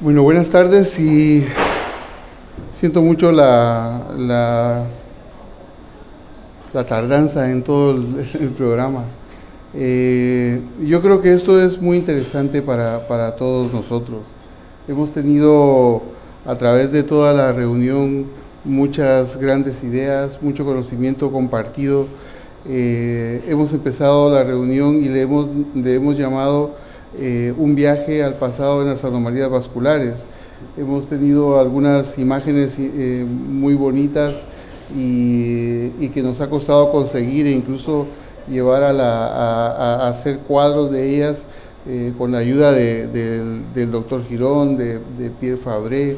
Bueno, buenas tardes y siento mucho la tardanza en todo el programa. Yo creo que esto es muy interesante para todos nosotros. Hemos tenido a través de toda la reunión muchas grandes ideas, mucho conocimiento compartido. Hemos empezado la reunión y le hemos llamado un viaje al pasado en las anomalías vasculares. Hemos tenido algunas imágenes muy bonitas y que nos ha costado conseguir e incluso llevar a hacer cuadros de ellas con la ayuda del doctor Girón, de Pierre Fabré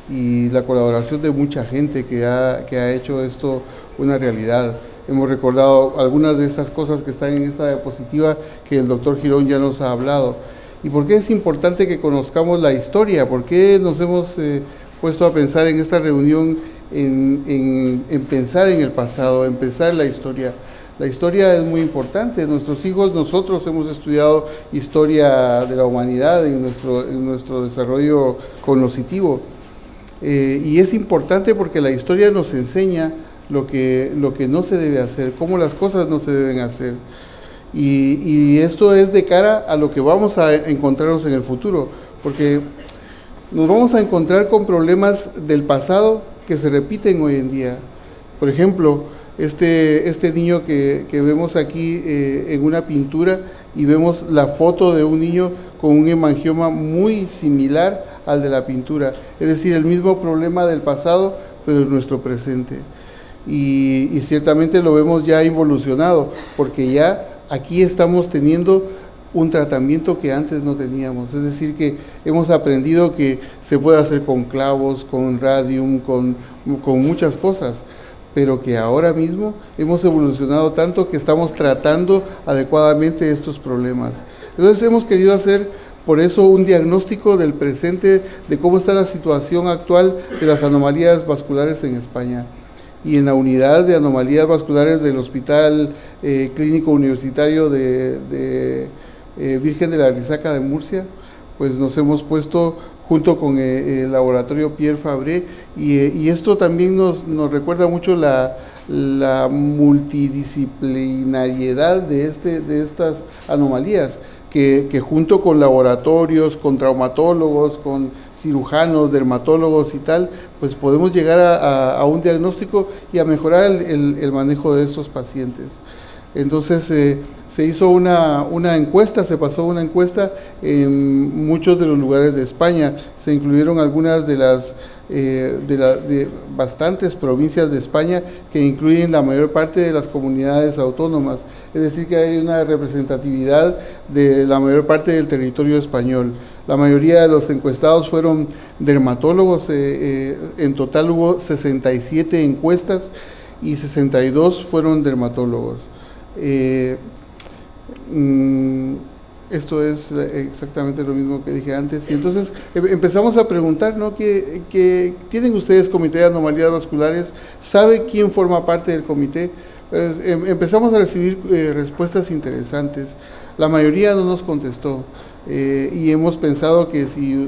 y la colaboración de mucha gente que ha hecho esto una realidad. Hemos recordado algunas de estas cosas que están en esta diapositiva que el doctor Girón ya nos ha hablado. ¿Y por qué es importante que conozcamos la historia? ¿Por qué nos hemos puesto a pensar en esta reunión, en pensar en el pasado, en pensar en la historia? La historia es muy importante. Nuestros hijos, nosotros hemos estudiado historia de la humanidad en nuestro desarrollo cognitivo. Y es importante porque la historia nos enseña lo que no se debe hacer, cómo las cosas no se deben hacer. Y esto es de cara a lo que vamos a encontrarnos en el futuro, porque nos vamos a encontrar con problemas del pasado que se repiten hoy en día. Por ejemplo, este niño que vemos aquí en una pintura, y vemos la foto de un niño con un hemangioma muy similar al de la pintura, es decir, el mismo problema del pasado, pero en nuestro presente. Y ciertamente lo vemos ya involucionado, porque ya aquí estamos teniendo un tratamiento que antes no teníamos, es decir, que hemos aprendido que se puede hacer con clavos, con radium, con muchas cosas, pero que ahora mismo hemos evolucionado tanto que estamos tratando adecuadamente estos problemas. Entonces hemos querido hacer por eso un diagnóstico del presente, de cómo está la situación actual de las anomalías vasculares en España. Y en la unidad de anomalías vasculares del Hospital Clínico Universitario de Virgen de la Risaca de Murcia, pues nos hemos puesto junto con el laboratorio Pierre Fabré, y esto también nos recuerda mucho la multidisciplinariedad de estas anomalías, que junto con laboratorios, con traumatólogos, con cirujanos, dermatólogos y tal, pues podemos llegar a un diagnóstico y a mejorar el manejo de estos pacientes. Entonces se hizo una encuesta, se pasó una encuesta en muchos de los lugares de España, se incluyeron algunas de bastantes provincias de España que incluyen la mayor parte de las comunidades autónomas, es decir que hay una representatividad de la mayor parte del territorio español. La mayoría de los encuestados fueron dermatólogos, en total hubo 67 encuestas y 62 fueron dermatólogos. Esto es exactamente lo mismo que dije antes. Y entonces empezamos a preguntar, ¿no? ¿Qué tienen ustedes comité de anomalías vasculares? ¿Sabe quién forma parte del comité? Pues, empezamos a recibir respuestas interesantes. La mayoría no nos contestó. Y hemos pensado que si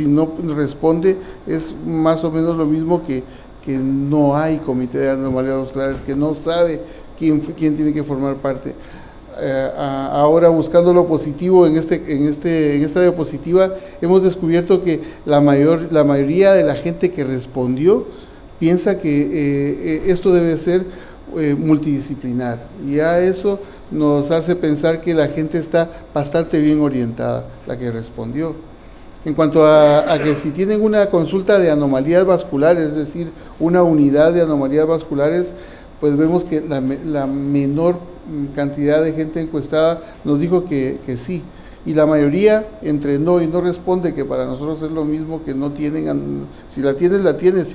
no responde, es más o menos lo mismo que no hay comité de anomalías vasculares, que no sabe quién tiene que formar parte. Ahora, buscando lo positivo en esta diapositiva, hemos descubierto que la mayoría de la gente que respondió piensa que esto debe ser multidisciplinar, y a eso nos hace pensar que la gente está bastante bien orientada, la que respondió. En cuanto a que si tienen una consulta de anomalías vasculares, es decir, una unidad de anomalías vasculares, pues vemos que la menor cantidad de gente encuestada nos dijo que sí, y la mayoría entre no y no responde, que para nosotros es lo mismo que no tienen. Si la tienes,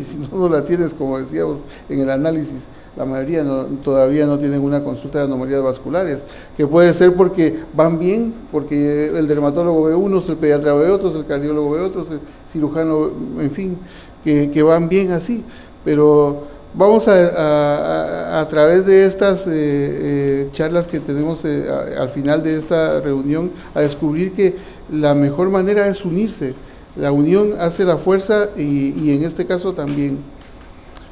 y si no la tienes, como decíamos en el análisis. La mayoría todavía no tienen una consulta de anomalías vasculares, que puede ser porque van bien, porque el dermatólogo ve unos, el pediatra ve otros, el cardiólogo ve otros, el cirujano, en fin, que van bien así. Pero vamos a través de estas charlas que tenemos al final de esta reunión, a descubrir que la mejor manera es unirse. La unión hace la fuerza y en este caso también.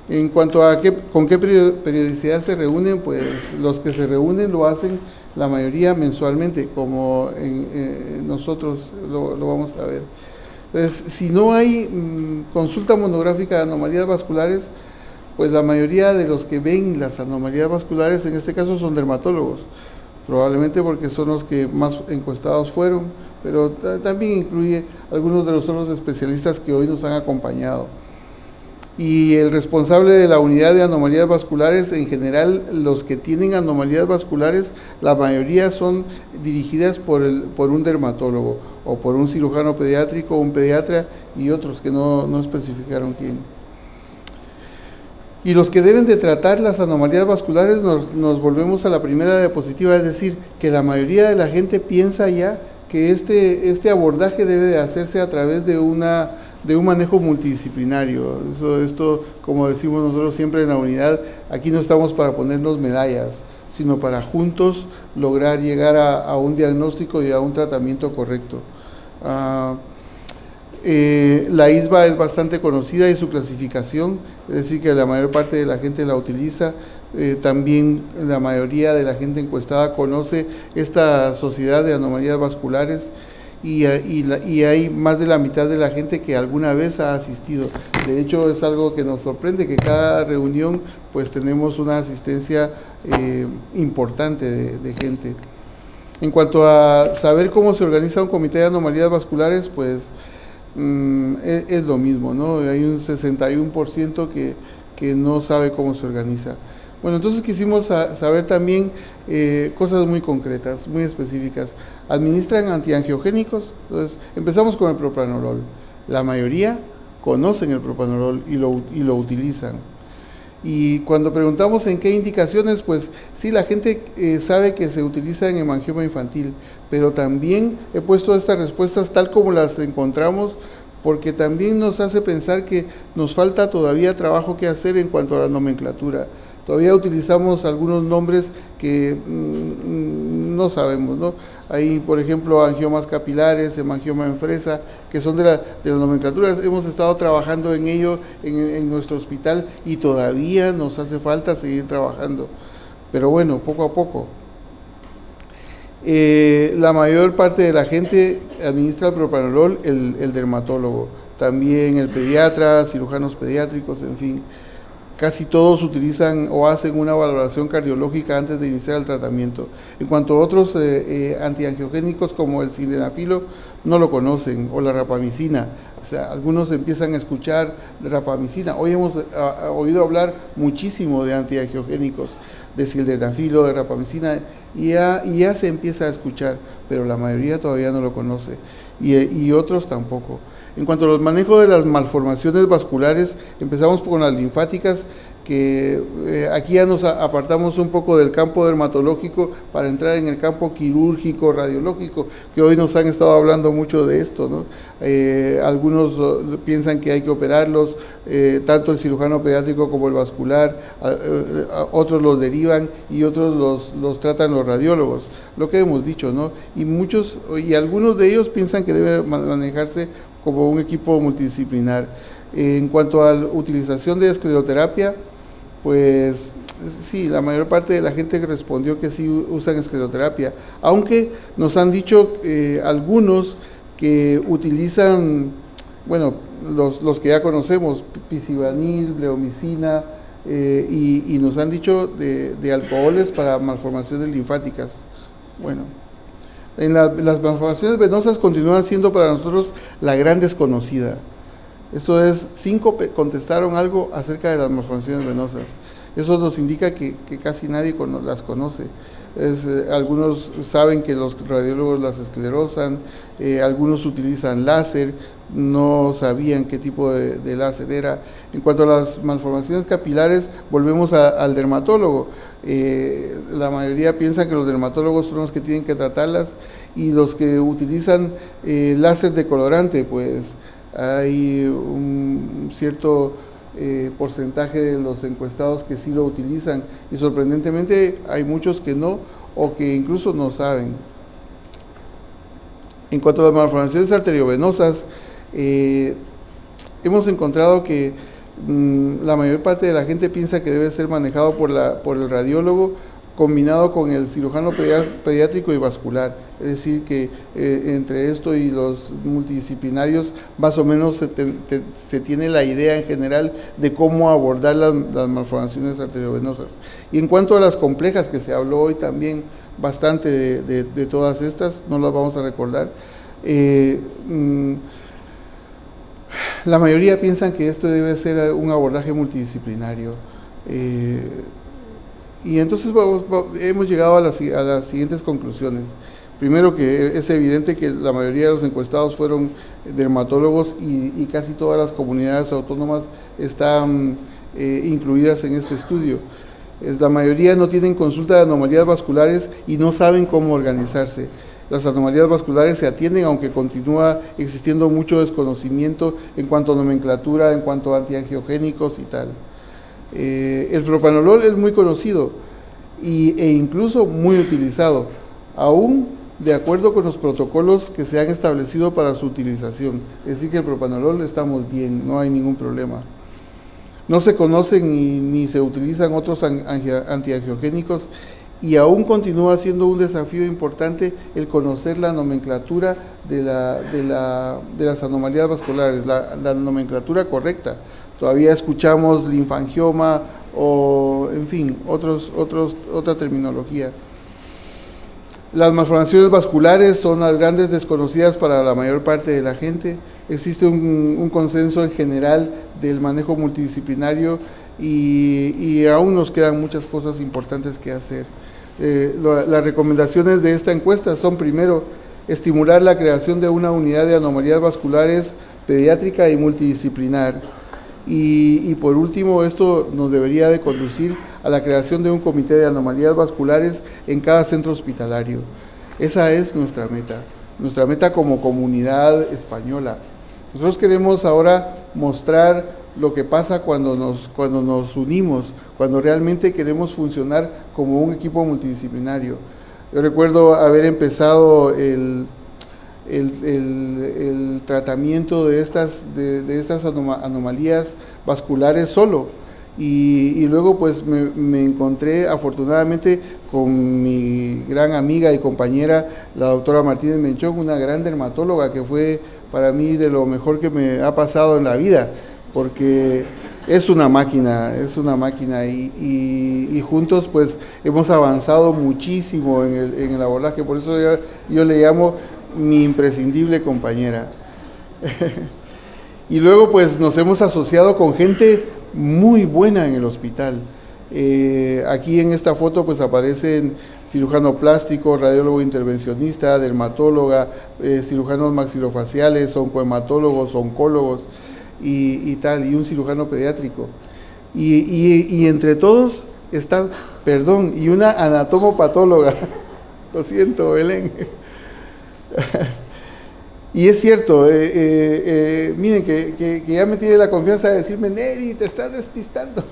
En cuanto a con qué periodicidad se reúnen, pues los que se reúnen lo hacen la mayoría mensualmente, como nosotros lo vamos a ver. Entonces, si no hay consulta monográfica de anomalías vasculares, pues la mayoría de los que ven las anomalías vasculares en este caso son dermatólogos, probablemente porque son los que más encuestados fueron, pero también incluye algunos de los otros especialistas que hoy nos han acompañado. Y el responsable de la unidad de anomalías vasculares, en general, los que tienen anomalías vasculares, la mayoría son dirigidas por un dermatólogo, o por un cirujano pediátrico, un pediatra, y otros que no especificaron quién. Y los que deben de tratar las anomalías vasculares, nos volvemos a la primera diapositiva, es decir, que la mayoría de la gente piensa ya que este abordaje debe de hacerse a través de un manejo multidisciplinario. Esto, como decimos nosotros siempre en la unidad, aquí no estamos para ponernos medallas, sino para juntos lograr llegar a un diagnóstico y a un tratamiento correcto. La ISBA es bastante conocida y su clasificación, es decir, que la mayor parte de la gente la utiliza. También la mayoría de la gente encuestada conoce esta sociedad de anomalías vasculares y hay más de la mitad de la gente que alguna vez ha asistido. De hecho, es algo que nos sorprende, que cada reunión pues tenemos una asistencia importante de gente. En cuanto a saber cómo se organiza un comité de anomalías vasculares, pues es lo mismo, ¿no? Hay un 61% que no sabe cómo se organiza. Bueno, entonces quisimos saber también cosas muy concretas, muy específicas. ¿Administran antiangiogénicos? Entonces, empezamos con el propranolol. La mayoría conocen el propranolol y lo utilizan. Y cuando preguntamos en qué indicaciones, pues sí, la gente sabe que se utiliza en hemangioma infantil, pero también he puesto estas respuestas tal como las encontramos, porque también nos hace pensar que nos falta todavía trabajo que hacer en cuanto a la nomenclatura. Todavía utilizamos algunos nombres que no sabemos, ¿no? Hay, por ejemplo, angiomas capilares, hemangioma en fresa, que son de la nomenclatura. Hemos estado trabajando en ello en nuestro hospital y todavía nos hace falta seguir trabajando. Pero bueno, poco a poco. La mayor parte de la gente administra el propranolol, el dermatólogo, también el pediatra, cirujanos pediátricos, en fin. Casi todos utilizan o hacen una valoración cardiológica antes de iniciar el tratamiento. En cuanto a otros antiangiogénicos como el sildenafilo, no lo conocen, o la rapamicina. O sea, algunos empiezan a escuchar de rapamicina. Hoy hemos oído hablar muchísimo de antiangiogénicos, de sildenafilo, de rapamicina, y ya se empieza a escuchar, pero la mayoría todavía no lo conoce, y otros tampoco. En cuanto a los manejos de las malformaciones vasculares, empezamos con las linfáticas, que aquí ya nos apartamos un poco del campo dermatológico para entrar en el campo quirúrgico, radiológico, que hoy nos han estado hablando mucho de esto, ¿no? Algunos piensan que hay que operarlos, tanto el cirujano pediátrico como el vascular, otros los derivan y otros los tratan los radiólogos, lo que hemos dicho, ¿no? Y algunos de ellos piensan que debe manejarse como un equipo multidisciplinar. En cuanto a la utilización de escleroterapia, pues sí, la mayor parte de la gente respondió que sí usan escleroterapia, aunque nos han dicho algunos que utilizan, bueno, los que ya conocemos, picibanil, bleomicina, y nos han dicho de alcoholes para malformaciones linfáticas. Bueno, las malformaciones venosas continúan siendo para nosotros la gran desconocida. Esto es, 5 contestaron algo acerca de las malformaciones venosas. Eso nos indica que casi nadie las conoce. Algunos saben que los radiólogos las esclerosan, algunos utilizan láser, no sabían qué tipo de láser era. En cuanto a las malformaciones capilares, volvemos al dermatólogo. La mayoría piensa que los dermatólogos son los que tienen que tratarlas, y los que utilizan láser decolorante, pues hay un cierto porcentaje de los encuestados que sí lo utilizan, y sorprendentemente hay muchos que no, o que incluso no saben. En cuanto a las malformaciones arteriovenosas, Hemos encontrado que la mayor parte de la gente piensa que debe ser manejado por el radiólogo combinado con el cirujano pediátrico y vascular, es decir que entre esto y los multidisciplinarios más o menos se tiene la idea en general de cómo abordar las malformaciones arteriovenosas. Y en cuanto a las complejas, que se habló hoy también bastante de todas estas, no las vamos a recordar, la mayoría piensan que esto debe ser un abordaje multidisciplinario. Y entonces hemos llegado a las siguientes conclusiones. Primero, que es evidente que la mayoría de los encuestados fueron dermatólogos y casi todas las comunidades autónomas están incluidas en este estudio. La mayoría no tienen consulta de anomalías vasculares y no saben cómo organizarse. Las anomalías vasculares se atienden, aunque continúa existiendo mucho desconocimiento en cuanto a nomenclatura, en cuanto a antiangiogénicos y tal. El propranolol es muy conocido e incluso muy utilizado, aún de acuerdo con los protocolos que se han establecido para su utilización. Es decir, que el propranolol estamos bien, no hay ningún problema. No se conocen ni se utilizan otros antiangiogénicos, y aún continúa siendo un desafío importante el conocer la nomenclatura de las anomalías vasculares, la nomenclatura correcta. Todavía escuchamos linfangioma o, en fin, otra terminología. Las malformaciones vasculares son las grandes desconocidas para la mayor parte de la gente. Existe un consenso en general del manejo multidisciplinario y aún nos quedan muchas cosas importantes que hacer. Las recomendaciones de esta encuesta son, primero, estimular la creación de una unidad de anomalías vasculares pediátrica y multidisciplinar. Y por último, esto nos debería de conducir a la creación de un comité de anomalías vasculares en cada centro hospitalario. Esa es nuestra meta como comunidad española. Nosotros queremos ahora mostrar lo que pasa cuando nos unimos, cuando realmente queremos funcionar como un equipo multidisciplinario. Yo recuerdo haber empezado el tratamiento de estas anomalías vasculares solo, y luego pues me encontré afortunadamente con mi gran amiga y compañera, la doctora Martínez Menchón, una gran dermatóloga que fue para mí de lo mejor que me ha pasado en la vida, porque es una máquina y juntos pues hemos avanzado muchísimo en el abordaje. Por eso yo le llamo mi imprescindible compañera. Y luego pues nos hemos asociado con gente muy buena en el hospital. Aquí en esta foto pues aparecen cirujano plástico, radiólogo intervencionista, dermatóloga, cirujanos maxilofaciales, oncohematólogos, oncólogos y tal, y un cirujano pediátrico. Y entre todos está, y una anatomopatóloga. Lo siento, Belén. Y es cierto, miren que ya me tiene la confianza de decirme, Neri, te estás despistando.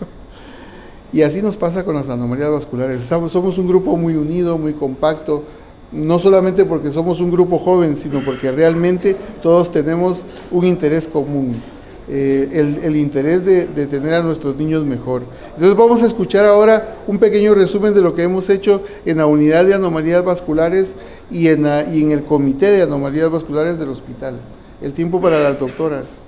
Y así nos pasa con las anomalías vasculares. Somos un grupo muy unido, muy compacto, no solamente porque somos un grupo joven, sino porque realmente todos tenemos un interés común, el interés de tener a nuestros niños mejor. Entonces vamos a escuchar ahora un pequeño resumen de lo que hemos hecho en la unidad de anomalías vasculares y en el comité de anomalías vasculares del hospital. El tiempo para las doctoras.